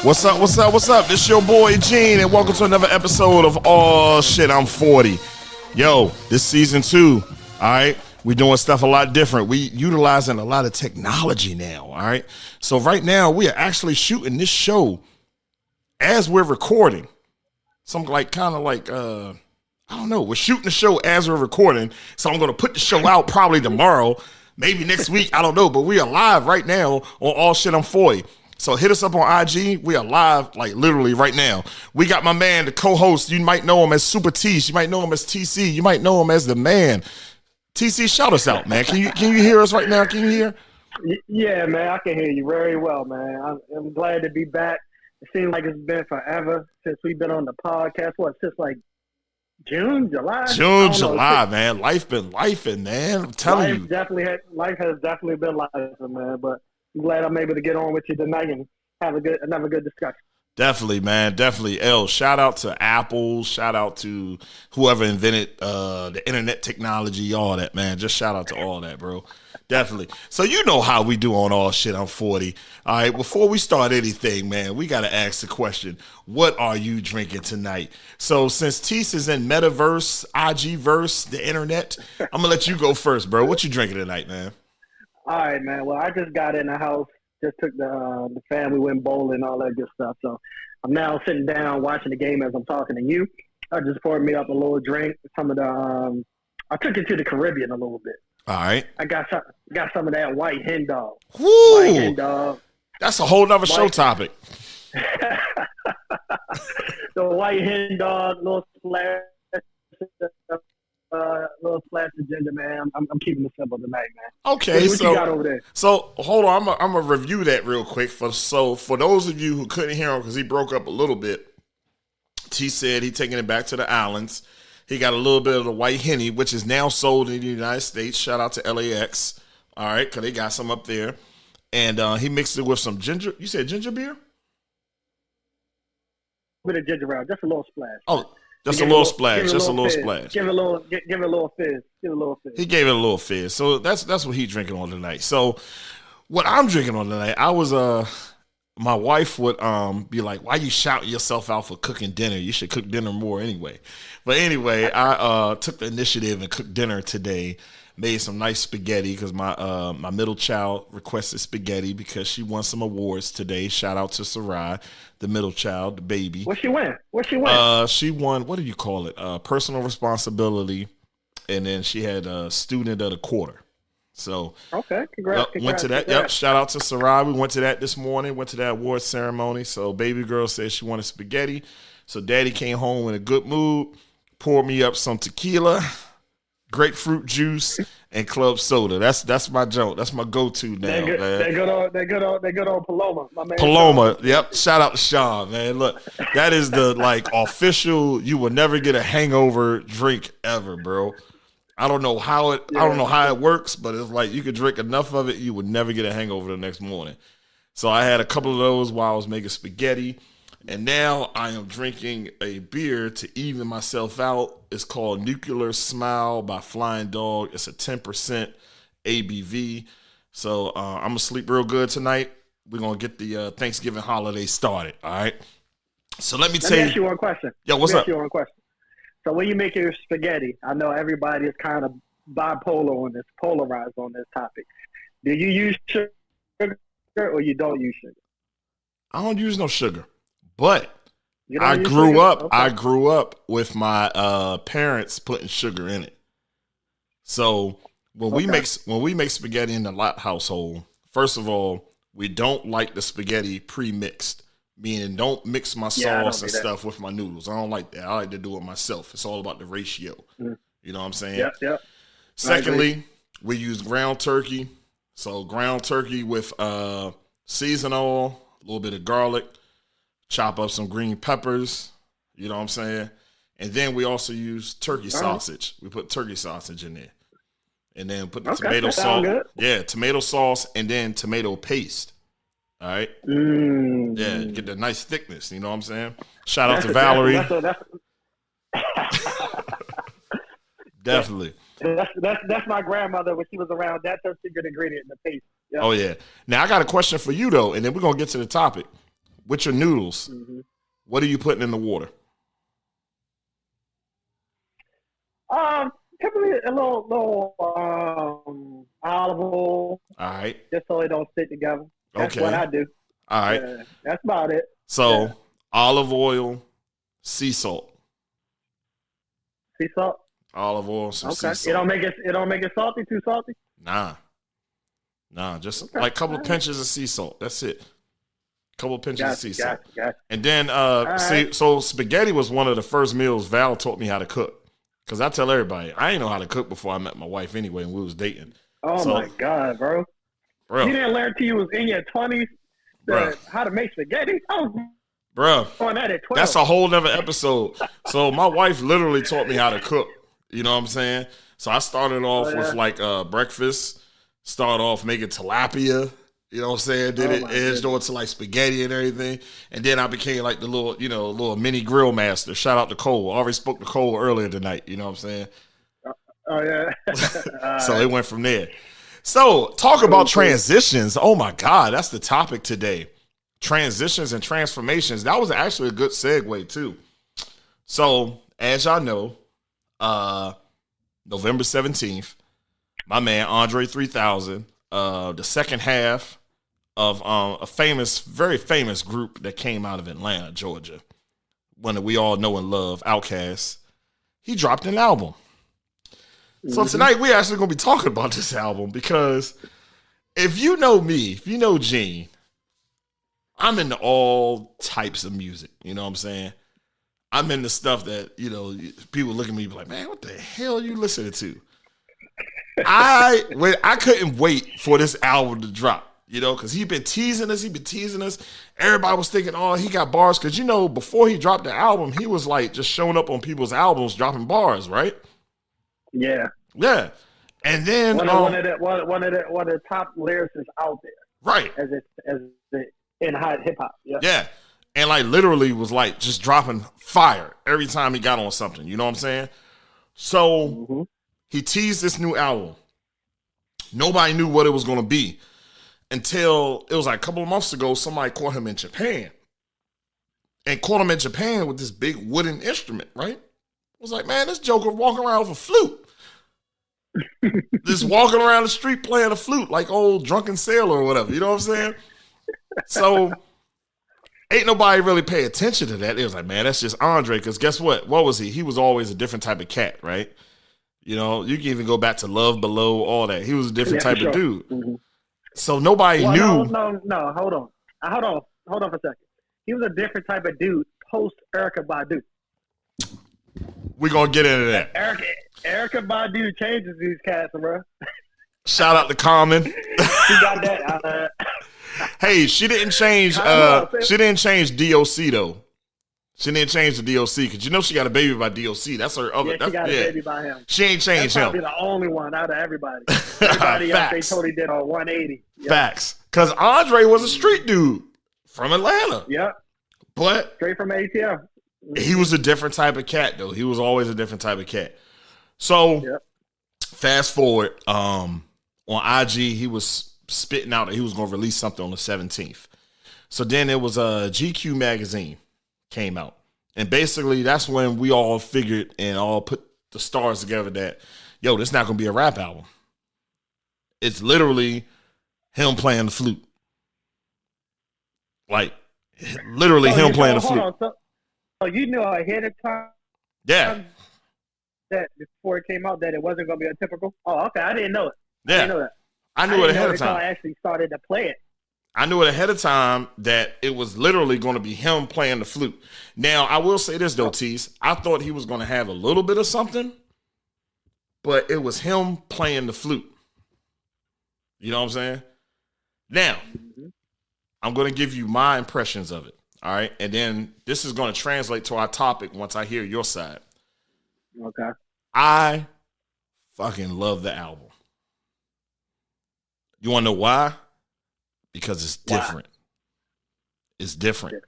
What's up, what's up, what's up? This your boy Gene, and welcome to another episode of Oh Shit, I'm 40. Yo, this season 2, all right? We doing stuff a lot different. We utilizing a lot of technology now, all right? So right now, we are actually shooting this show as we're recording. Some I don't know. We're shooting the show as we're recording, so I'm going to put the show out probably tomorrow, maybe next week, I don't know, but we are live right now on All Shit, I'm 40. So hit us up on IG. We are live, like literally right now. We got my man, the co-host. You might know him as Supertese. You might know him as Tese. You might know him as the man. Tese, shout us out, man. Can you hear us right now? Can you hear? Yeah, man. I can hear you very well, man. I'm glad to be back. It seems like it's been forever since we've been on the podcast. Since like June, July, man. Life been lifing, man. I'm telling you. Life has definitely been lifing, man. But I'm glad I'm able to get on with you tonight and have another good discussion. Definitely, man. Definitely. Shout out to Apple. Shout out to whoever invented the internet technology, all that, man. Just shout out to all that, bro. Definitely. So you know how we do on All Shit, I'm 40. All right, before we start anything, man, we got to ask the question, what are you drinking tonight? So since Tese is in Metaverse, IG-verse, the internet, I'm going to let you go first, bro. What you drinking tonight, man? All right, man. Well, I just got in the house, just took the family, went bowling, all that good stuff. So I'm now sitting down watching the game as I'm talking to you. I just poured me up a little drink. I took it to the Caribbean a little bit. All right. I got some of that white hen dog. Woo! White hen dog. That's a whole nother show topic. The white hen dog, little splash of ginger, man. I'm keeping it simple tonight, man. Okay, what you got over there? So hold on, I'm gonna review that real quick. For those of you who couldn't hear him because he broke up a little bit, T said he taking it back to the islands. He got a little bit of the white Henny, which is now sold in the United States. Shout out to LAX, all right, because they got some up there, and he mixed it with some ginger. You said ginger beer? A bit of ginger ale, just a little splash. Oh. Just a little splash. Give it a little fizz. He gave it a little fizz. So that's what he's drinking on tonight. So what I'm drinking on tonight, I was my wife would be like, "Why you shouting yourself out for cooking dinner? You should cook dinner more anyway." But anyway, I took the initiative and cooked dinner today. Made some nice spaghetti because my middle child requested spaghetti because she won some awards today. Shout out to Sarai, the middle child, the baby. What she win? She won, what do you call it? Personal responsibility, and then she had a student of the quarter. So okay, congrats. Went to that. Yep, shout out to Sarai. We went to that this morning. Went to that award ceremony. So baby girl said she wanted spaghetti. So daddy came home in a good mood. Poured me up some tequila, grapefruit juice, and club soda. That's my joke. That's my go-to now, man. They good old Paloma, my man. Paloma, yep. Shout out to Sean, man. Look, that is the official. You will never get a hangover drink ever, bro. I don't know how it works, but it's like you could drink enough of it, you would never get a hangover the next morning. So I had a couple of those while I was making spaghetti. And now I am drinking a beer to even myself out. It's called Nuclear Smile by Flying Dog. It's a 10% ABV. So I'm going to sleep real good tonight. We're going to get the Thanksgiving holiday started, all right? So let me ask you one question. Yo, what's up? Ask you one question. So when you make your spaghetti, I know everybody is kind of polarized on this topic. Do you use sugar or you don't use sugar? I don't use no sugar. But I grew up with my parents putting sugar in it. So when we make spaghetti in the Lot household, first of all, we don't like the spaghetti pre-mixed, meaning don't mix my sauce and stuff with my noodles. I don't like that. I like to do it myself. It's all about the ratio. Mm. You know what I'm saying? Yep. Secondly, we use ground turkey. So ground turkey with seasoned oil, a little bit of garlic, chop up some green peppers. You know what I'm saying? And then we also use turkey sausage. We put turkey sausage in there. And then put the tomato sauce. Yeah, tomato sauce and then tomato paste. All right? Yeah, get the nice thickness. You know what I'm saying? Shout out to Valerie. Definitely. That's my grandmother when she was around. That's her secret ingredient in the paste. Yep. Oh, yeah. Now, I got a question for you, though, and then we're going to get to the topic. With your noodles, what are you putting in the water? Typically a little olive oil. All right. Just so they don't stick together. That's what I do. All right. That's about it. So, olive oil, sea salt. Sea salt? Olive oil, some sea salt. It don't make it salty, too salty? Nah, just like a couple of pinches of sea salt. That's it. Couple of pinches of sea salt. And then, so spaghetti was one of the first meals Val taught me how to cook. Because I tell everybody, I didn't know how to cook before I met my wife anyway, and we was dating. Oh, my God, bro. You didn't learn till you was in your 20s how to make spaghetti? Oh, bro, that's a whole nother episode. So my wife literally taught me how to cook. You know what I'm saying? So I started off with like breakfast, started off making tilapia. You know what I'm saying? Then it edged on to like spaghetti and everything. And then I became like the little mini grill master. Shout out to Cole. I already spoke to Cole earlier tonight. You know what I'm saying? Oh, yeah. So it went from there. So talk about transitions. Oh, my God. That's the topic today. Transitions and transformations. That was actually a good segue, too. So as y'all know, November 17th, my man, Andre 3000, the second half of a very famous group that came out of Atlanta, Georgia, one that we all know and love, Outkast, he dropped an album. So tonight we're actually going to be talking about this album because if you know me, if you know Gene, I'm into all types of music. You know what I'm saying? I'm into stuff that, people look at me and be like, man, what the hell are you listening to? I couldn't wait for this album to drop, because he'd been teasing us. Everybody was thinking, oh, he got bars. Because, before he dropped the album, he was like just showing up on people's albums, dropping bars, right? Yeah. Yeah. And then one of the top lyricists out there. Right. As in hip hop. Yeah. Yeah. And like literally was like just dropping fire every time he got on something. You know what I'm saying? So he teased this new album. Nobody knew what it was going to be until it was like a couple of months ago. Somebody caught him in Japan and caught him in Japan with this big wooden instrument, right? Was like, man, this Joker walking around with a flute. Just walking around the street playing a flute like old drunken sailor or whatever. You know what I'm saying? So ain't nobody really pay attention to that. It was like, man, that's just Andre. Because guess what? What was he? He was always a different type of cat, right? You can even go back to Love Below, all that. He was a different type of dude. So nobody knew. No, hold on for a second. He was a different type of dude post Erykah Badu. We're going to get into that. Erykah Badu changes these cats, bro. Shout out to Common. She got that. Hey, she didn't change. She didn't change DOC though. She didn't change the DOC because she got a baby by DOC. That's her other. Yeah, she got a baby by him. She ain't changed That's him. Probably the only one out of everybody. Everybody else they totally did on 180. Yep. Facts. Because Andre was a street dude from Atlanta. Yep. But straight from ATL. He was a different type of cat though. He was always a different type of cat. So fast forward, on IG, he was spitting out that he was going to release something on the 17th. So then it was a GQ magazine came out. And basically that's when we all figured and all put the stars together that, this not going to be a rap album. It's literally him playing the flute. Like, literally him playing the flute. So you knew ahead of time? Yeah. That before it came out that it wasn't going to be a typical? Oh, okay. I didn't know it. Yeah. I didn't know that. I knew it ahead of time. I actually started to play it. I knew it ahead of time that it was literally going to be him playing the flute. Now, I will say this, though, Tese. I thought he was going to have a little bit of something, but it was him playing the flute. You know what I'm saying? Now, I'm going to give you my impressions of it. All right. And then this is going to translate to our topic once I hear your side. Okay. I fucking love the album. You want to know why? Because it's different. It's different.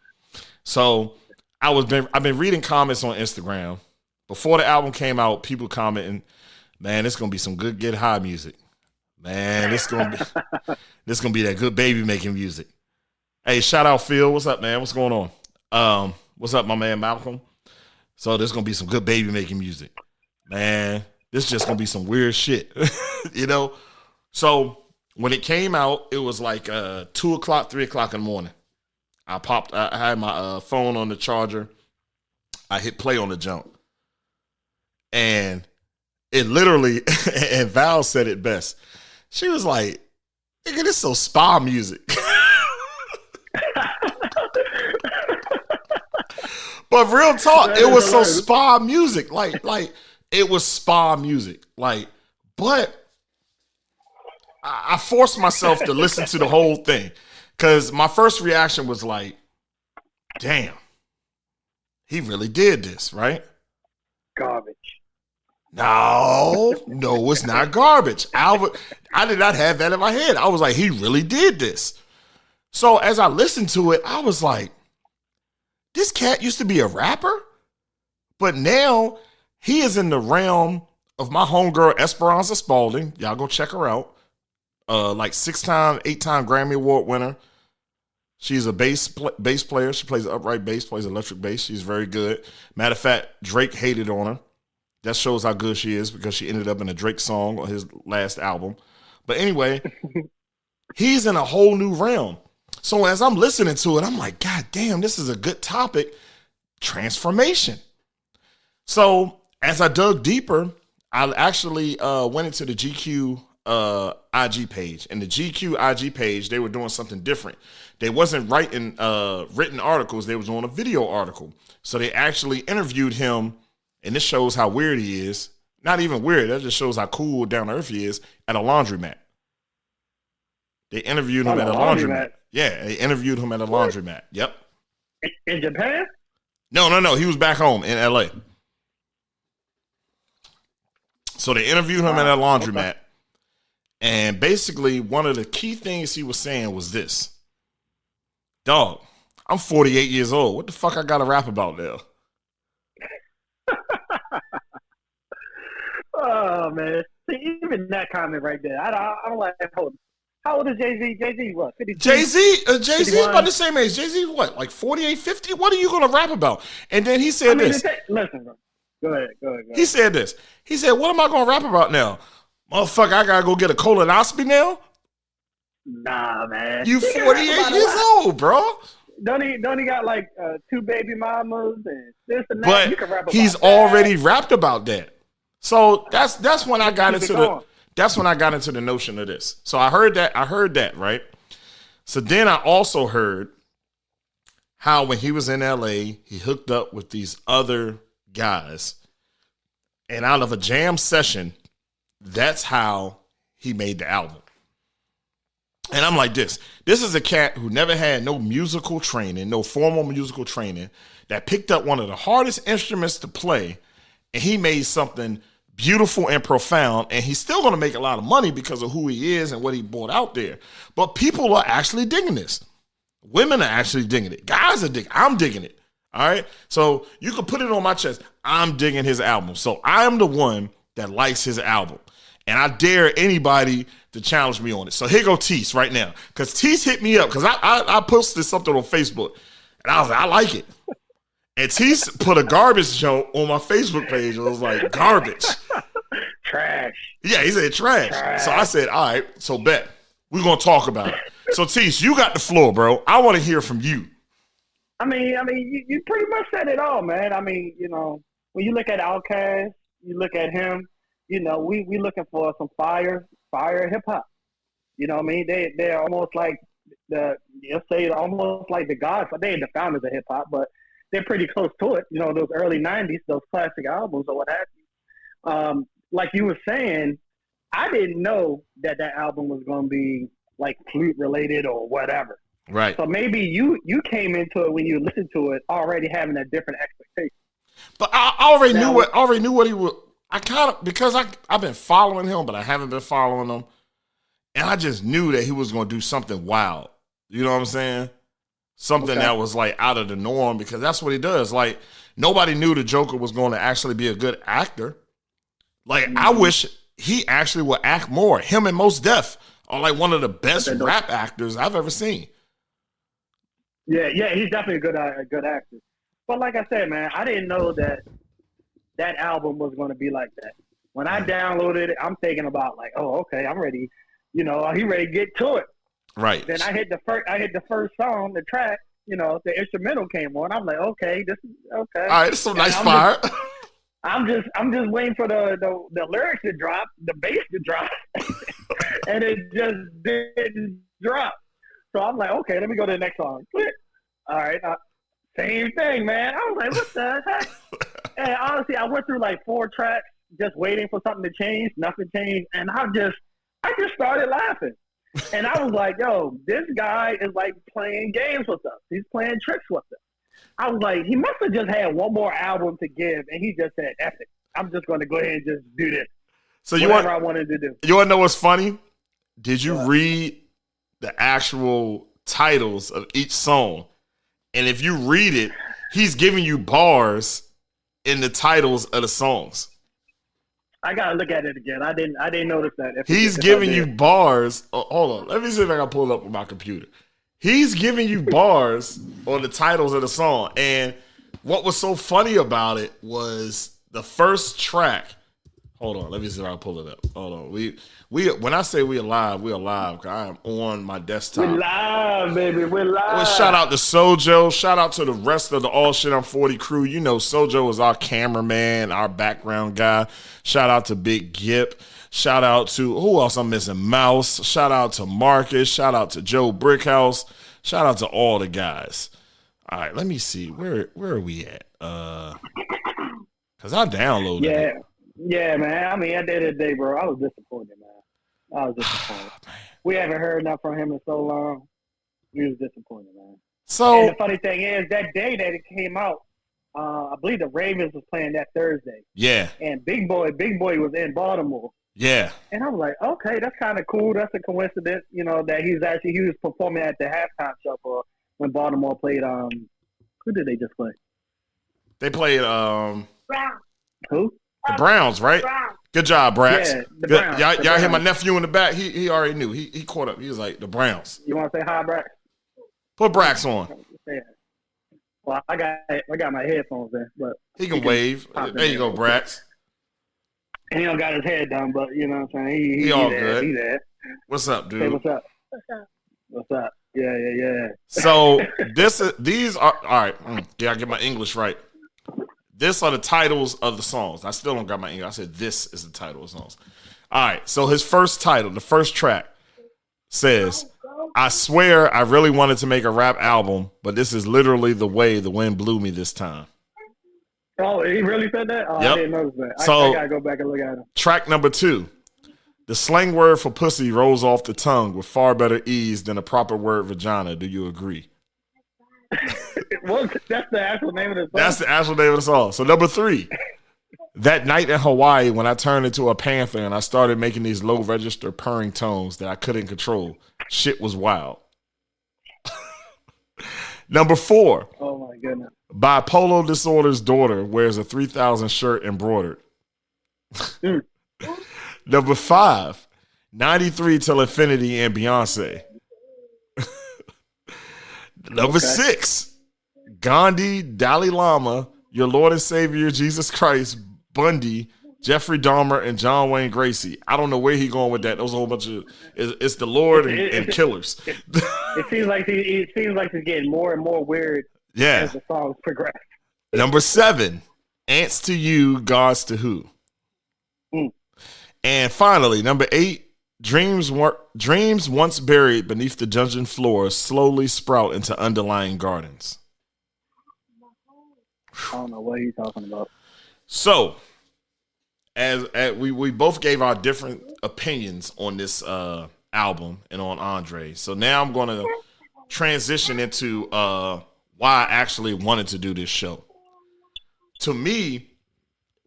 So I've been reading comments on Instagram. Before the album came out, people commenting, man, it's gonna be some good Get High music. Man, this gonna be that good baby making music. Hey, shout out Phil. What's up, man? What's going on? What's up, my man Malcolm? So there's gonna be some good baby making music. Man, this is just gonna be some weird shit. You know? So when it came out, it was like 2 o'clock, 3 o'clock in the morning. I had my phone on the charger. I hit play on the jump. And it literally, and Val said it best. She was like, nigga, this so spa music. But real talk, it was so spa music. Like it was spa music. But I forced myself to listen to the whole thing. Because my first reaction was like, damn, he really did this, right? Garbage. No, it's not garbage. Albert, I did not have that in my head. I was like, he really did this. So as I listened to it, I was like, this cat used to be a rapper, but now he is in the realm of my homegirl, Esperanza Spalding. Y'all go check her out. Like 6-time, 8-time Grammy Award winner. She's a bass player. She plays upright bass, plays electric bass. She's very good. Matter of fact, Drake hated on her. That shows how good she is because she ended up in a Drake song on his last album. But anyway, he's in a whole new realm. So as I'm listening to it, I'm like, God damn, this is a good topic. Transformation. So as I dug deeper, I actually went into the GQ IG page. And the GQ IG page, they were doing something different. They wasn't writing written articles. They was doing a video article. So they actually interviewed him, and this shows how weird he is. Not even weird. That just shows how cool, down to earth he is at a laundromat. They interviewed him at a laundromat. Yeah, they interviewed him at a laundromat. Yep. In Japan? No. He was back home in LA. So they interviewed him at a laundromat. Okay. And basically, one of the key things he was saying was this. Dog, I'm 48 years old. What the fuck I got to rap about now? Oh, man. See, even that comment right there, I don't like that. How old is Jay-Z? Jay-Z, what, 52? Jay-Z's about the same age. Jay-Z, what, like 48, 50? What are you going to rap about? And then he said this. Listen, bro. Go ahead. He said this. He said, what am I going to rap about now? Motherfucker, I got to go get a colonoscopy now? Nah, man. You 48 years old, bro. Don't he got like 2 baby mamas and this and that? But you can rap about he's that. Already rapped about that. So that's when I got into the notion of this. So I heard that, right? So then I also heard how when he was in LA, he hooked up with these other guys. And out of a jam session, that's how he made the album. And I'm like this is a cat who never had no musical training, no formal musical training, that picked up one of the hardest instruments to play, and he made something beautiful and profound, and he's still going to make a lot of money because of who he is and what he brought out there. But people are actually digging this. Women are actually digging it. Guys are digging it. I'm digging it. All right? So you can put it on my chest. I'm digging his album. So I am the one that likes his album. And I dare anybody to challenge me on it. So here go Tese right now. Because Tese hit me up. Because I posted something on Facebook. And I was like, I like it. And Tese put a garbage joke on my Facebook page. I was like, garbage. Trash. Yeah, he said trash. So I said, all right, so bet. We're going to talk about it. So Tese, you got the floor, bro. I want to hear from you. I mean, you pretty much said it all, man. I mean, when you look at Outkast, you look at him, we looking for some fire hip hop. You know what I mean? They're almost like almost like the gods. They ain't the founders of hip hop, but they're pretty close to it. Those early '90s, those classic albums or what have you. like you were saying, I didn't know that album was going to be like flute related or whatever. Right. So maybe you came into it when you listened to it already having a different expectation. But I already knew what he would. I kind of, because I've been following him, but I haven't been following him, and I just knew that he was going to do something wild. You know what I'm saying? Something that was like out of the norm, because that's what he does. Like, nobody knew the Joker was going to actually be a good actor. Like, I wish he actually would act more. Him and Mos Def are like one of the best rap actors I've ever seen. Yeah, he's definitely a good actor. But like I said, man, I didn't know that album was going to be like that. When I downloaded it, I'm thinking about like, oh, okay, I'm ready. You know, he ready to get to it. Right. Then I hit the first song, the track. You know, the instrumental came on. I'm like, okay, this is okay. All right, it's some nice fire. I'm just waiting for the lyrics to drop, the bass to drop, and it just didn't drop. So I'm like, okay, let me go to the next song. All right, same thing, man. I was like, what the heck? And honestly, I went through like 4 tracks just waiting for something to change. Nothing changed, and I just started laughing. And I was like, yo, this guy is like playing games with us. He's playing tricks with us. I was like, he must have just had one more album to give, and he just said, F it. I'm just going to go ahead and just do this. So whatever I wanted to do. You want to know what's funny? Did you read the actual titles of each song? And if you read it, he's giving you bars in the titles of the songs. I gotta look at it again. I didn't notice that. He's giving you bars. Oh, hold on. Let me see if I can pull it up with my computer. He's giving you bars on the titles of the song. And what was so funny about it was the first track. Hold on. Let me see if I can pull it up. Hold on. We when I say we are live, because I am on my desktop. We're live, baby. We're live. Well, shout out to Sojo. Shout out to the rest of the All Shit I'm 40 crew. You know, Sojo is our cameraman, our background guy. Shout out to Big Gip. Shout out to, who else I'm missing? Mouse. Shout out to Marcus. Shout out to Joe Brickhouse. Shout out to all the guys. All right, let me see. Where are we at? Because I downloaded it. Yeah, man. I mean, at the end of the day, bro, I was disappointed, man. I was disappointed. We haven't heard enough from him in so long. We was disappointed, man. So, and the funny thing is, that day that it came out, I believe the Ravens was playing that Thursday. Yeah. And Big Boy was in Baltimore. Yeah. And I was like, okay, that's kind of cool. That's a coincidence, you know, that he was performing at the halftime show for when Baltimore played. Who did they just play? They played Brown. Who? The Browns, right? Browns. Good job, Brax. Yeah, the Browns. Y'all hear my nephew in the back? He already knew. He caught up. He was like, the Browns. You want to say hi, Brax? Put Brax on. Yeah. Well, I got my headphones there, but he can wave. There you go, Brax. And he don't got his head done, but you know what I'm saying? He all there, good. He there. What's up, dude? Hey, what's up? What's up? Yeah. So these are all right. Yeah, I get my English right. This are the titles of the songs. I still don't got my English. I said this is the title of the songs. All right. So his first title, the first track, says, "I swear I really wanted to make a rap album, but this is literally the way the wind blew me this time." Oh, he really said that? Oh, yep. I didn't notice that. So, I gotta go back and look at him. Track number 2. The slang word for pussy rolls off the tongue with far better ease than a proper word vagina. Do you agree? That's the actual name of the song? That's the actual name of the song. So number 3. That night in Hawaii when I turned into a panther and I started making these low register purring tones that I couldn't control. Shit was wild. Number 4. Oh my goodness. Bipolar disorder's daughter wears a 3000 shirt embroidered. Number 5. 93 till infinity and Beyonce. Number 6. Gandhi, Dalai Lama, your Lord and Savior Jesus Christ, Bundy, Jeffrey Dahmer, and John Wayne Gracie. I don't know where he going with that. Those a whole bunch of it's the Lord and killers. It seems like it's getting more and more weird as the songs progress. Number 7, ants to you, gods to who. And finally, number 8, dreams once buried beneath the dungeon floor slowly sprout into underlying gardens. I don't know what he's talking about. So, as we both gave our different opinions on this album and on Andre. So now I'm going to transition into why I actually wanted to do this show. To me,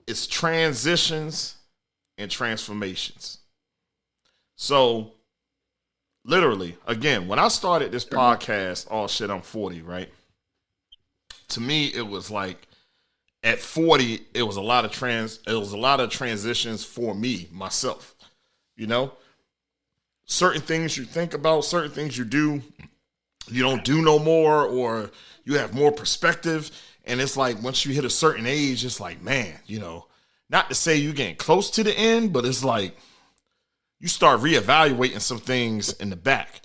it's transitions and transformations. So literally, again, when I started this podcast, oh shit, I'm 40, right? To me, it was like at 40, it was a lot of transitions for me, myself. You know? Certain things you think about, certain things you do, you don't do no more, or you have more perspective. And it's like once you hit a certain age, it's like, man, you know, not to say you're getting close to the end, but it's like you start reevaluating some things in the back.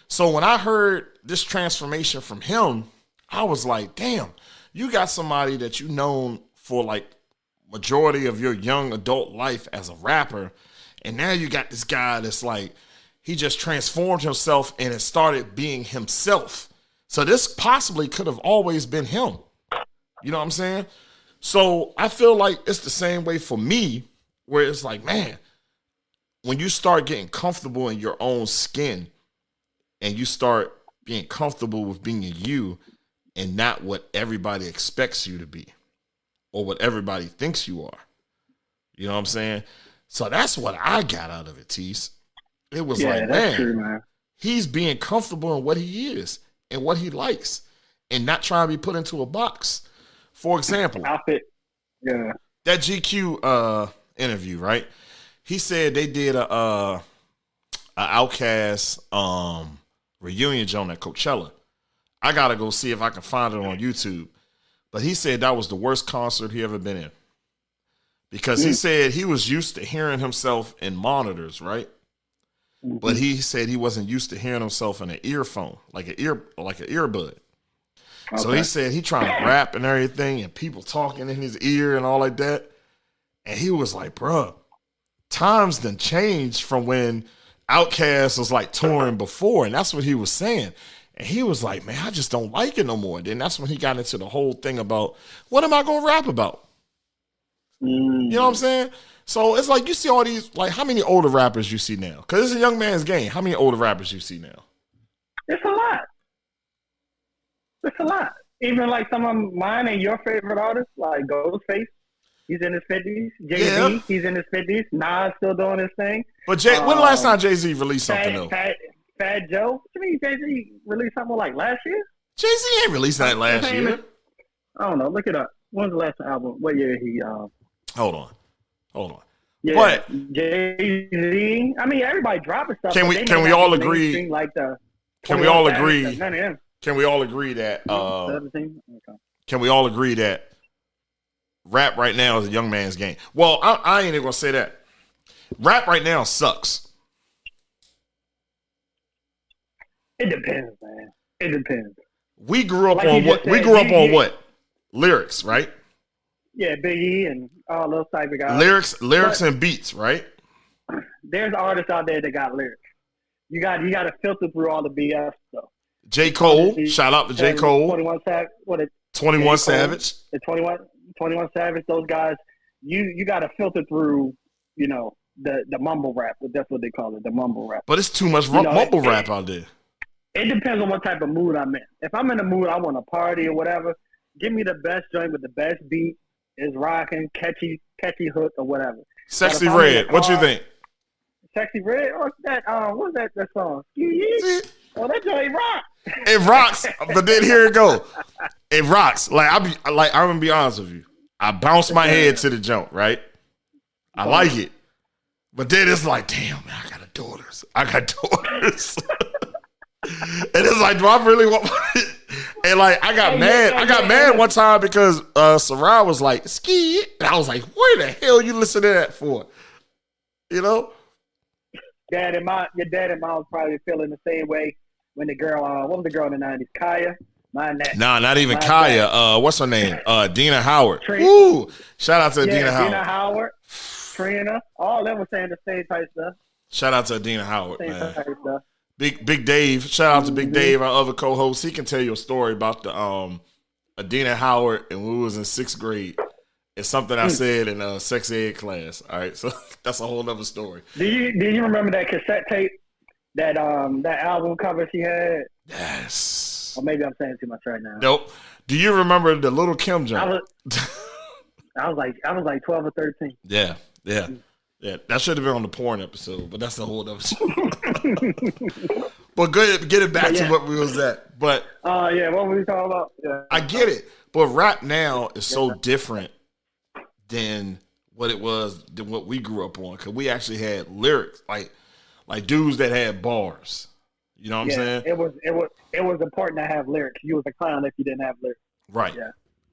So when I heard this transformation from him, I was like, damn, you got somebody that you known for like majority of your young adult life as a rapper. And now you got this guy that's like, he just transformed himself and it started being himself. So this possibly could have always been him. You know what I'm saying? So I feel like it's the same way for me, where it's like, man, when you start getting comfortable in your own skin and you start being comfortable with being you and not what everybody expects you to be or what everybody thinks you are. You know what I'm saying? So that's what I got out of it, Tese. It was like, man, true, man, he's being comfortable in what he is and what he likes and not trying to be put into a box. For example, outfit. Yeah. That GQ interview, right? He said they did a Outkast reunion joint at Coachella. I gotta go see if I can find it on YouTube. But he said that was the worst concert he ever been in. Because he said he was used to hearing himself in monitors, right? Mm-hmm. But he said he wasn't used to hearing himself in an earphone, like an earbud. Okay. So he said he trying to rap and everything and people talking in his ear and all like that. And he was like, bruh, times done changed from when Outkast was like touring before. And that's what he was saying. And he was like, man, I just don't like it no more. Then that's when he got into the whole thing about, what am I going to rap about? You know what I'm saying? So it's like you see all these, like how many older rappers you see now? Because it's a young man's game. How many older rappers you see now? It's a lot. It's a lot. Even like some of mine and your favorite artists, like Ghostface, he's in his 50s. Jay-Z, he's in his 50s. Nas still doing his thing. But when the last time Jay-Z released something though? Fat Joe. What you mean Jay-Z released something like last year? Jay-Z ain't released that last year. I don't know. Look it up. When's the last album? What year he? Hold on. Yeah, but Jay-Z. I mean, everybody dropping stuff. Can we all agree? Like can we all agree? Can we all agree that? Can we all agree that rap right now is a young man's game? Well, I ain't even gonna say that. Rap right now sucks. It depends, man. It depends. We grew up on what? We grew up on what? Lyrics, right? Yeah, Big E and all those type of guys. Lyrics and beats, right? There's artists out there that got lyrics. You got to filter through all the BS stuff. J. Cole, shout out to J. Cole. 21 Savage. The 21 Savage, those guys, you got to filter through, you know, the mumble rap. That's what they call it, the mumble rap. But it's too much mumble rap out there. It depends on what type of mood I'm in. If I'm in a mood, I want to party or whatever, give me the best joint with the best beat, is rocking, catchy hook or whatever. Sexy Red, what you think? Sexy Red? What's that song? Oh, that joint rock. It rocks, but then here it go. It rocks. I'm gonna be honest with you. I bounce my head to the jump, right? I like it. But then it's like, damn, man, I got daughters. And it's like, do I really want and like I got mad one time because Sarai was like, ski. And I was like, where the hell you listen to that for? You know? Your dad and mom was probably feeling the same way when the girl, what was the girl in the 90s? Kaya? Not even Kaya. What's her name? Dina Howard. Woo! Shout out to Dina Howard. Dina Howard, Trina. All of them were saying the same type stuff. Shout out to Dina Howard, same man. Type stuff. Big Dave. Shout out to Big Dave, our other co-host. He can tell you a story about the Adina Howard and we was in 6th grade. It's something I said in a sex ed class. All right, so that's a whole nother story. Do you remember that cassette tape that that album cover she had? Yes. Or maybe I'm saying too much right now. Nope. Do you remember the Little Kim jump? I was like 12 or 13. Yeah. That should have been on the porn episode, but that's a whole other story. But good, get it back to what we was at. But what were we talking about? Yeah. I get it, but rap now is so different than what it was than what we grew up on, because we actually had lyrics, like dudes that had bars. You know what I'm saying? It was important to have lyrics. You was a clown if you didn't have lyrics. Right. Yeah.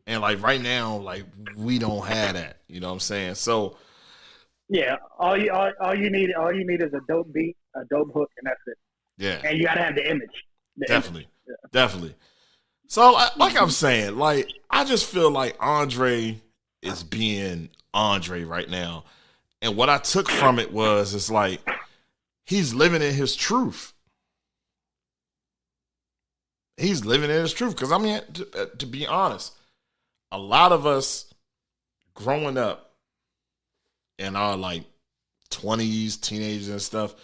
And like right now, like we don't have that. You know what I'm saying? So yeah, all you need is a dope beat, a dope hook, and that's it. Yeah. And you gotta have the image. Definitely. So like I'm saying, like I just feel like Andre is being Andre right now. And what I took from it was, it's like he's living in his truth. He's living in his truth. Because I mean, to be honest, a lot of us growing up in our like 20s, teenagers and stuff,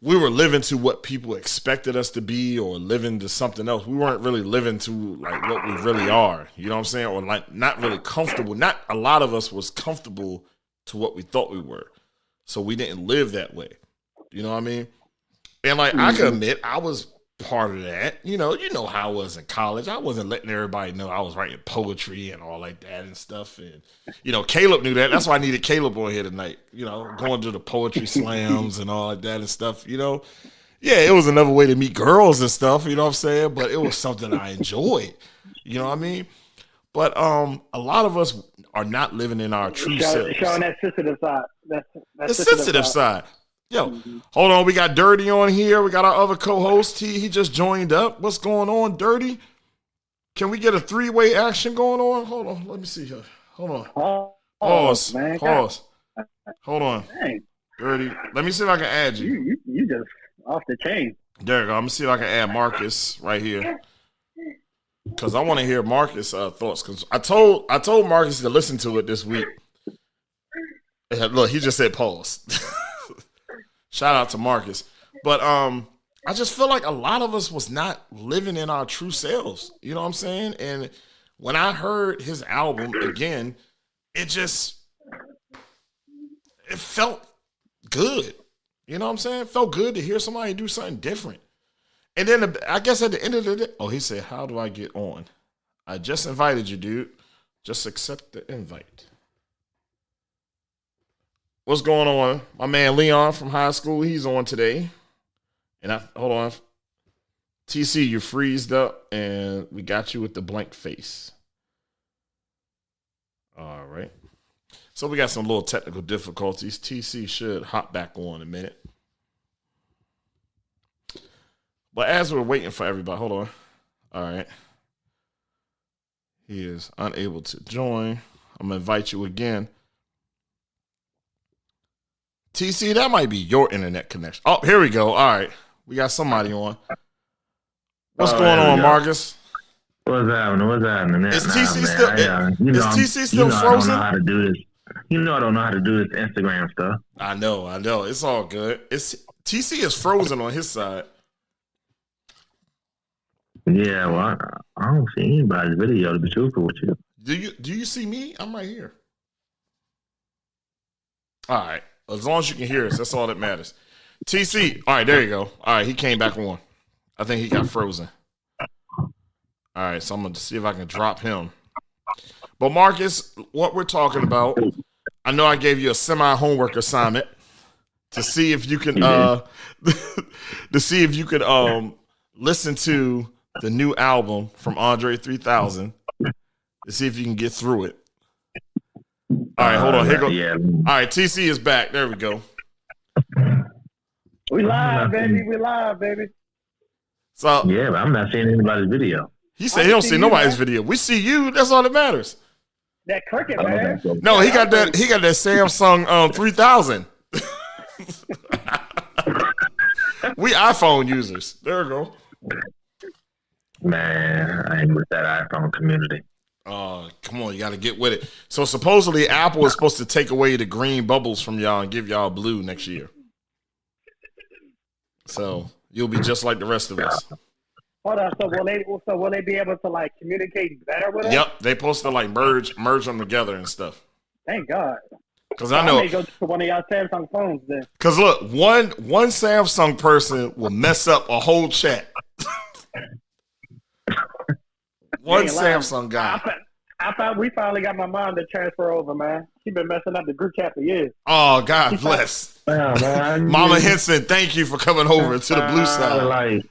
we were living to what people expected us to be, or living to something else. We weren't really living to like what we really are. You know what I'm saying? Or like not really comfortable. Not a lot of us was comfortable to what we thought we were. So we didn't live that way. You know what I mean? And like I can admit, I was part of that. You know how I was in college. I wasn't letting everybody know I was writing poetry and all like that and stuff. And Caleb knew that. That's why I needed Caleb on here tonight. Going to the poetry slams and all like that and stuff. Yeah, it was another way to meet girls and stuff. You know what I'm saying? But it was something I enjoyed. You know what I mean? But a lot of us are not living in our true selves. Showing that sensitive side. The sensitive side. Yo, hold on. We got Dirty on here. We got our other co-host. He just joined up. What's going on, Dirty? Can we get a three-way action going on? Hold on. Let me see here. Hold on. Pause. Man, Pause. Hold on. Dang. Dirty. Let me see if I can add you. You just off the chain. There you go. I'm going to see if I can add Marcus right here. Because I want to hear Marcus' thoughts. Because I told Marcus to listen to it this week. Look, he just said pause. Shout out to Marcus. But I just feel like a lot of us was not living in our true selves. You know what I'm saying? And when I heard his album again, it felt good. You know what I'm saying? It felt good to hear somebody do something different. And then I guess at the end of the day, he said, how do I get on? I just invited you, dude. Just accept the invite. What's going on? My man Leon from high school, he's on today. And hold on. TC, you freezed up, and we got you with the blank face. All right. So we got some little technical difficulties. TC should hop back on in a minute. But as we're waiting for everybody, hold on. All right. He is unable to join. I'm going to invite you again. TC, that might be your internet connection. Oh, here we go. All right. We got somebody on. What's going on, Marcus? What's happening? Is TC still frozen? I don't know how to do this. I don't know how to do this Instagram stuff. I know. It's all good. TC is frozen on his side. Yeah, well, I don't see anybody's video, to be truthful with you. Do you see me? I'm right here. All right. As long as you can hear us, that's all that matters. TC, all right, there you go. All right, he came back on. I think he got frozen. All right, so I'm going to see if I can drop him. But Marcus, what we're talking about, I know I gave you a semi-homework assignment to see if you can listen to the new album from Andre 3000 to see if you can get through it. All right, hold on. Here go. Yeah. All right, TC is back. There we go. We live, baby. So yeah, but I'm not seeing anybody's video. He said he don't see nobody's video. We see you. That's all that matters. That cricket, man. No, he got that Samsung 3000. We iPhone users. There we go. Man, I ain't with that iPhone community. Come on, you got to get with it. So supposedly Apple is supposed to take away the green bubbles from y'all and give y'all blue next year. So you'll be just like the rest of us. Hold on. So will they be able to like communicate better with us? Yep, they supposed to like merge them together and stuff. Thank God. Because I know. I may go to one of y'all Samsung phones then. Because look, one Samsung person will mess up a whole chat. One Samsung guy. I thought we finally got my mom to transfer over, man. She been messing up the group chat for years. Oh, God bless. Mama Henson, thank you for coming over to the blue side. Like,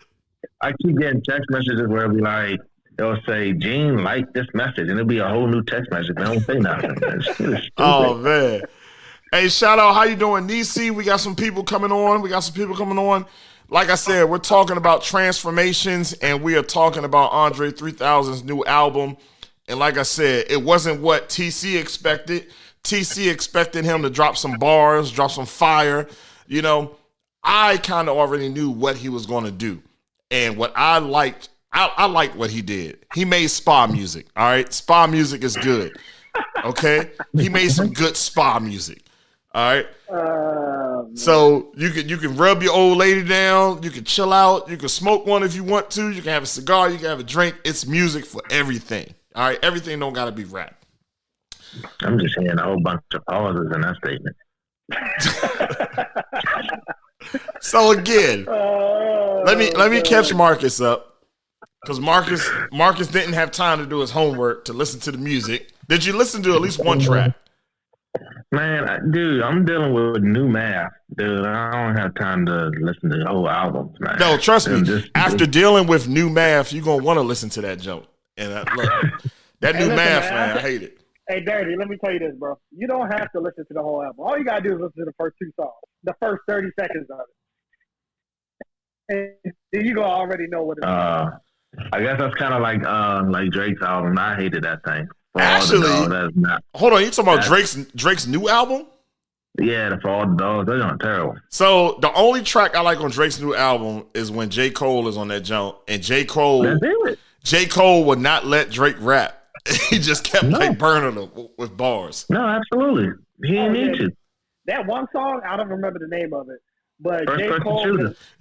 I keep getting text messages where it'll be like, it'll say, Gene, like this message, and it'll be a whole new text message. They don't say nothing. Oh, man. Hey, shout out. How you doing, Nisi? We got some people coming on. Like I said, we're talking about Transformations, and we are talking about Andre 3000's new album. And like I said, it wasn't what TC expected. TC expected him to drop some bars, drop some fire. You know, I kind of already knew what he was going to do. And what I liked, I liked what he did. He made spa music, all right? Spa music is good, okay? He made some good spa music, all right? So you can rub your old lady down. You can chill out. You can smoke one if you want to. You can have a cigar. You can have a drink. It's music for everything. All right, everything don't gotta be rap. I'm just hearing a whole bunch of pauses in that statement. So again, let me catch Marcus up, because Marcus didn't have time to do his homework to listen to the music. Did you listen to at least one track? Man, dude, I'm dealing with new math. Dude, I don't have time to listen to the whole album, man. No, trust me. After dealing with new math, you're going to want to listen to that joke. And look, that new math, man, I hate it. Hey, Dirty, let me tell you this, bro. You don't have to listen to the whole album. All you got to do is listen to the first two songs, the first 30 seconds of it. And you're going to already know what it is. I guess that's kind of like Drake's album. I hated that thing. Actually, hold on. You talking about Drake's new album? Yeah, For All the Dogs. They're not terrible. So the only track I like on Drake's new album is when J. Cole is on that jump, and J. Cole would not let Drake rap. He just kept like burning him with bars. No, absolutely. He didn't need to. That one song, I don't remember the name of it. But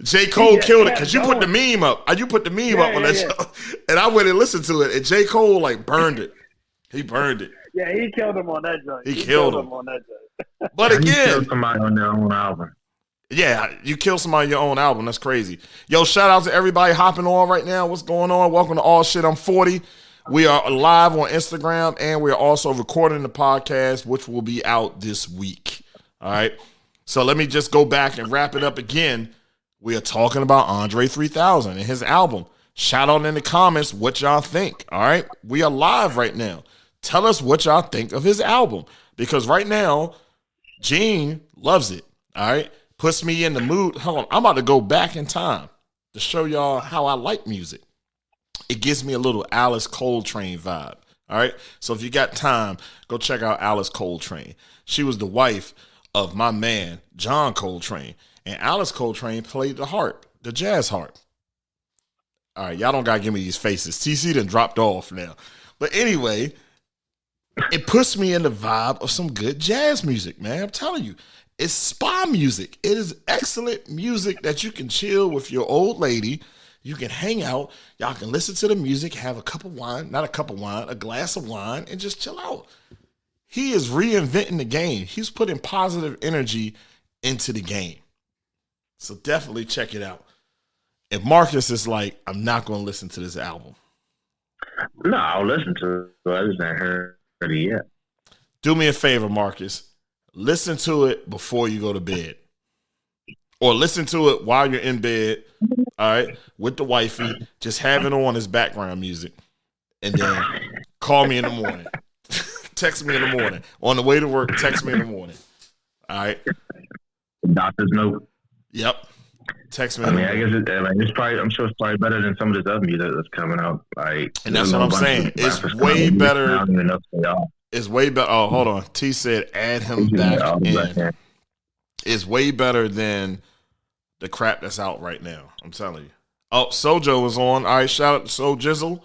J. Cole killed it because you put the meme up. You put the meme up on that show, and I went and listened to it, and J. Cole like burned it. He burned it. Yeah, he killed him on that joint. He killed him on that joint. But again, you killed somebody on their own album. Yeah, you kill somebody on your own album. That's crazy. Yo, shout out to everybody hopping on right now. What's going on? Welcome to All Shit. I'm 40. We are live on Instagram, and we are also recording the podcast, which will be out this week. All right. So let me just go back and wrap it up again. We are talking about Andre 3000 and his album. Shout out in the comments what y'all think. All right. We are live right now. Tell us what y'all think of his album, because right now, Gene loves it. All right. Puts me in the mood. Hold on. I'm about to go back in time to show y'all how I like music. It gives me a little Alice Coltrane vibe. All right. So if you got time, go check out Alice Coltrane. She was the wife of my man, John Coltrane. And Alice Coltrane played the harp, the jazz harp. All right. Y'all don't got to give me these faces. TC done dropped off now. But anyway, it puts me in the vibe of some good jazz music, man. I'm telling you. It's spa music. It is excellent music that you can chill with your old lady. You can hang out. Y'all can listen to the music, have a cup of wine, not a cup of wine, a glass of wine, and just chill out. He is reinventing the game. He's putting positive energy into the game. So definitely check it out. If Marcus is like, I'm not going to listen to this album. No, I'll listen to it. But I just haven't heard it yet. Do me a favor, Marcus. Listen to it before you go to bed. Or listen to it while you're in bed, all right, with the wifey. Just have it on as background music. And then call me in the morning. Text me in the morning. On the way to work, text me in the morning. All right? Doctor's note. Yep. Text me. I guess it's probably. I'm sure it's probably better than some of this other music that's coming out. Like, and that's what I'm saying. It's way better. It's way better. Oh, hold on. T said add him back in. It's way better than the crap that's out right now. I'm telling you. Oh, Sojo was on. All right, shout out to So Jizzle.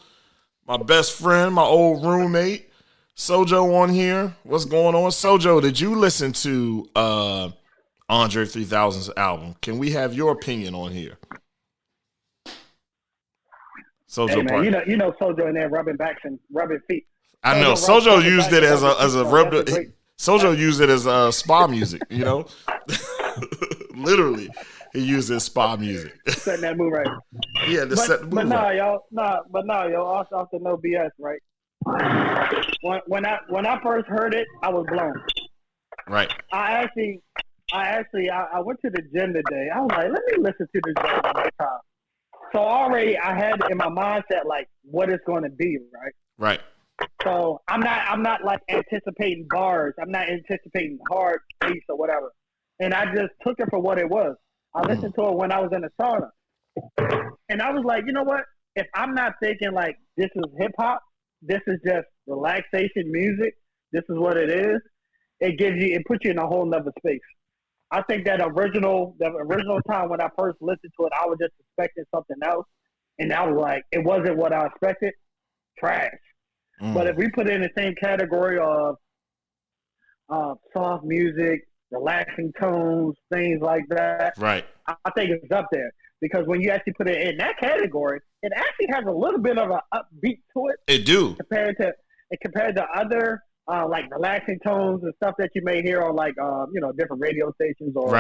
my best friend, my old roommate, Sojo on here. What's going on? Sojo, did you listen to Andre 3000's album? Can we have your opinion on here? Sojo, hey man, you know Sojo in there rubbing backs and rubbing feet. I know Sojo used it as a rub. Sojo used it as spa music. You know, literally, he used it as spa music. Setting that move right. Yeah, set the move. But y'all, off the no BS, right? When I first heard it, I was blown. Right. I went to the gym today. I was like, let me listen to this one more time. So already I had in my mindset like what it's going to be, right? Right. So I'm not like anticipating bars. I'm not anticipating hard bass or whatever. And I just took it for what it was. I listened to it when I was in the sauna. And I was like, you know what? If I'm not thinking like this is hip hop, this is just relaxation music, this is what it is, it puts you in a whole nother space. I think the original time when I first listened to it, I was just expecting something else. And I was like, it wasn't what I expected. Trash. But if we put it in the same category of soft music, relaxing tones, things like that, right? I think it's up there because when you actually put it in that category, it actually has a little bit of an upbeat to it. It do compared to other like relaxing tones and stuff that you may hear on like different radio stations or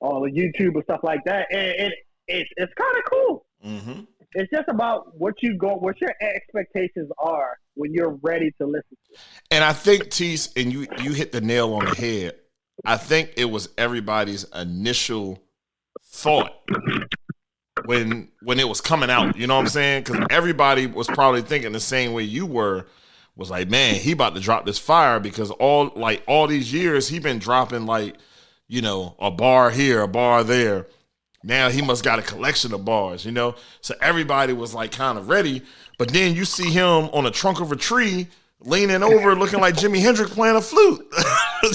YouTube or stuff like that. And it's kind of cool. Mm-hmm. It's just about what your expectations are when you're ready to listen to it. And I think, Tese, and you hit the nail on the head. I think it was everybody's initial thought when it was coming out. You know what I'm saying? Because everybody was probably thinking the same way you were. Was like, man, he about to drop this fire because all these years he been dropping like, a bar here, a bar there. Now he must got a collection of bars, So everybody was like kind of ready. But then you see him on the trunk of a tree leaning over looking like Jimi Hendrix playing a flute.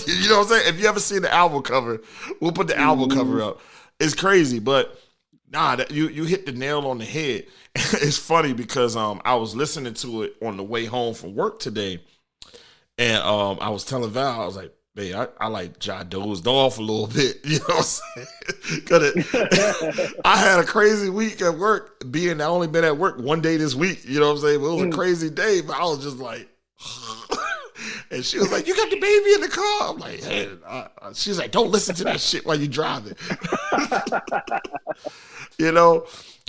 You know what I'm saying? If you ever seen the album cover, we'll put the album cover up. It's crazy, but you hit the nail on the head. It's funny because I was listening to it on the way home from work today. And I was telling Val, I was like, babe, I like dozed off a little bit, you know what I'm saying? Because I had a crazy week at work, being I only been at work one day this week, you know what I'm saying? It was a crazy day, but I was just like, and she was like, you got the baby in the car? I'm like, hey, she's like, don't listen to that shit while you driving.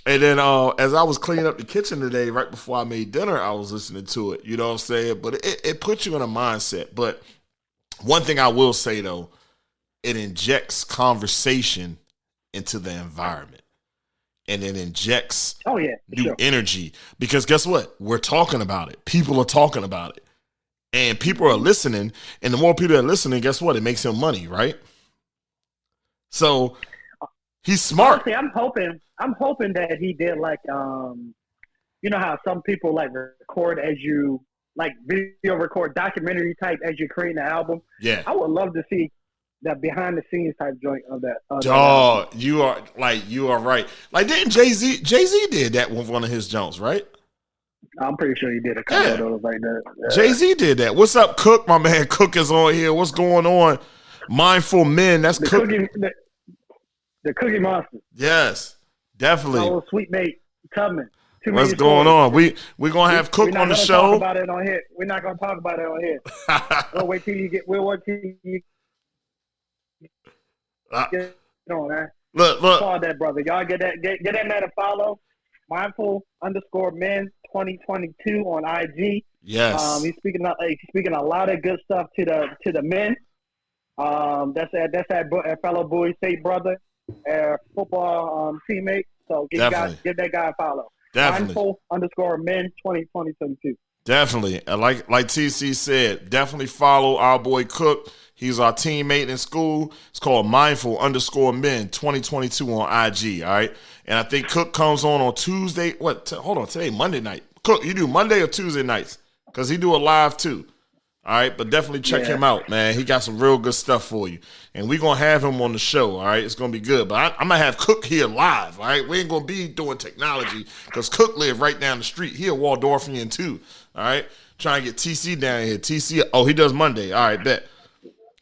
And then as I was cleaning up the kitchen today, right before I made dinner, I was listening to it, you know what I'm saying? But it puts you in a mindset. But one thing I will say, though, it injects conversation into the environment. And it injects new energy. Because guess what? We're talking about it. People are talking about it. And people are listening. And the more people are listening, guess what? It makes him money, right? So he's smart. Honestly, I'm hoping that he did like, you know how some people like record as you, like video record documentary type as you're creating an album. Yeah. I would love to see that behind the scenes type joint of that. Dog, you are right. Like didn't Jay-Z did that with one of his joints, right? I'm pretty sure he did a couple of those like that. Yeah. Jay-Z did that. What's up, Cook? My man Cook is on here. What's going on? Mindful Men. That's Cook. The Cookie Monster. Yes, definitely. Oh, sweet mate Tubman. What's going on? We're gonna have Cook on the show. We're not gonna talk about it on here. We'll wait till you get. Get on, man. Look. Follow that brother. Y'all get that man a follow. Mindful_men 2022 on IG. Yes. He's speaking a lot of good stuff to the men. That's that fellow Bowie State brother, football teammate. So give that guy a follow. Definitely. Mindful_men 2022. Definitely. Like TC said, definitely follow our boy Cook. He's our teammate in school. It's called Mindful_men 2022 on IG. All right. And I think Cook comes on Tuesday. Hold on. Today, Monday night. Cook, you do Monday or Tuesday nights? Because he do a live too. All right, but definitely check him out, man. He got some real good stuff for you. And we're going to have him on the show, all right? It's going to be good. But I'm going to have Cook here live, all right? We ain't going to be doing technology because Cook live right down the street. He a Waldorfian too, all right? Trying to get TC down here. TC, he does Monday. All right, bet.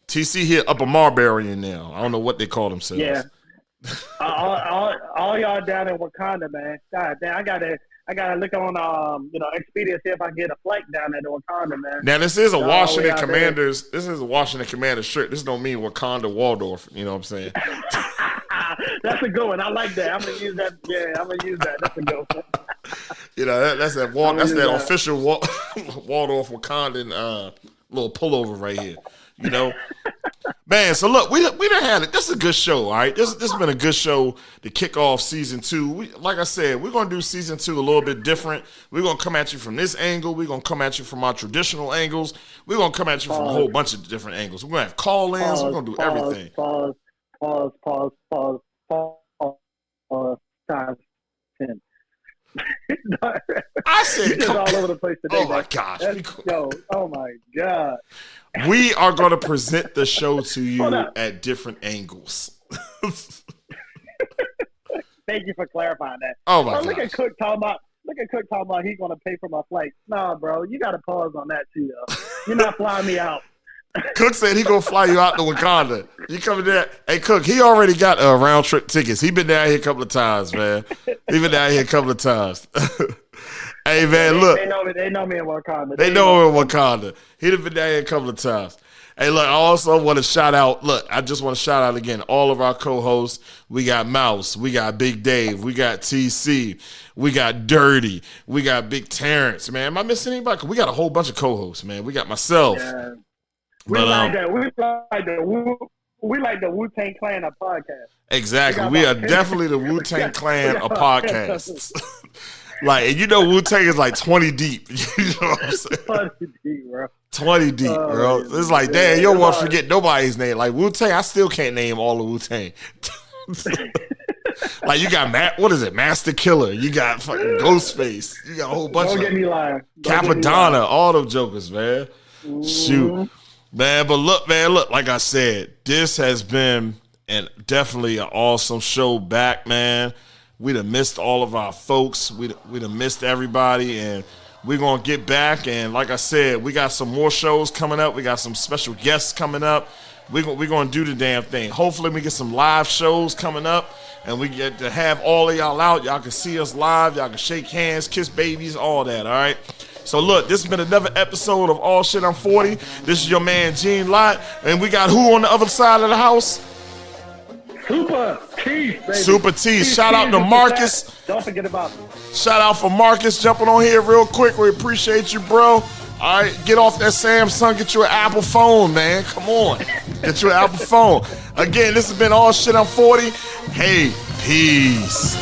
TC here Upper Marbury now. I don't know what they call themselves. Yeah. all y'all down in Wakanda, man. God damn, I gotta look on Expedia, see if I can get a flight down there to Wakanda, man. Now this is a Washington Commanders. This is a Washington Commanders shirt. This don't mean Wakanda Waldorf. You know what I'm saying? That's a good one. I like that. I'm gonna use that. Yeah, I'm gonna use that. That's a good one. That's that official Waldorf Wakandan little pullover right here. You know, man. So look, we done had it. This is a good show, all right. This has been a good show to kick off season 2. Like I said, we're gonna do season 2 a little bit different. We're gonna come at you from this angle. We're gonna come at you from our traditional angles. We're gonna come at you from a whole bunch of different angles. We're gonna have call-ins. We're gonna do everything. Pause. Time 10. I said, you're just all over the place today. Oh my gosh! Oh my god. We are going to present the show to you at different angles. Thank you for clarifying that. Oh my god! Look at Cook talking about he's going to pay for my flight. Nah, bro, you got to pause on that too. Though. You're not flying me out. Cook said he gonna fly you out to Wakanda. You coming there? Hey, Cook, he already got round trip tickets. He been down here a couple of times, man. He been down here a couple of times. Hey, man, look. They know me in Wakanda. They know him in Wakanda. He done been down here a couple of times. Hey, look, I also want to shout out. Look, I just want to shout out again all of our co-hosts. We got Mouse. We got Big Dave. We got TC. We got Dirty. We got Big Terrence. Man, am I missing anybody? We got a whole bunch of co-hosts, man. We got myself. Yeah. We like the Wu-Tang Clan of podcasts. Exactly. We are definitely the Wu-Tang Clan of podcasts. Like, and Wu-Tang is like 20 deep. You know what I'm saying? 20 deep, bro. 20 deep, bro. It's like, damn, you don't want to forget nobody's name. Like, Wu-Tang, I still can't name all of Wu-Tang. Like, you got Master Killer. You got fucking Ghostface. You got a whole bunch of Don't get me lying. Capadonna, all them jokers, man. Shoot. Man, but look, like I said, this has been definitely an awesome show back, man. We done missed all of our folks. We done missed everybody, and we're going to get back. And like I said, we got some more shows coming up. We got some special guests coming up. We're going to do the damn thing. Hopefully we get some live shows coming up, and we get to have all of y'all out. Y'all can see us live. Y'all can shake hands, kiss babies, all that, all right? So look, this has been another episode of All Shit I'm 40. This is your man Gene Lott, and we got who on the other side of the house? Supertese, baby. Supertese. Shout out to Marcus. Don't forget about me. Shout out for Marcus jumping on here real quick. We appreciate you, bro. All right, get off that Samsung. Get you an Apple phone, man. Come on. Get you an Apple phone. Again, this has been All Shit I'm 40. Hey, peace.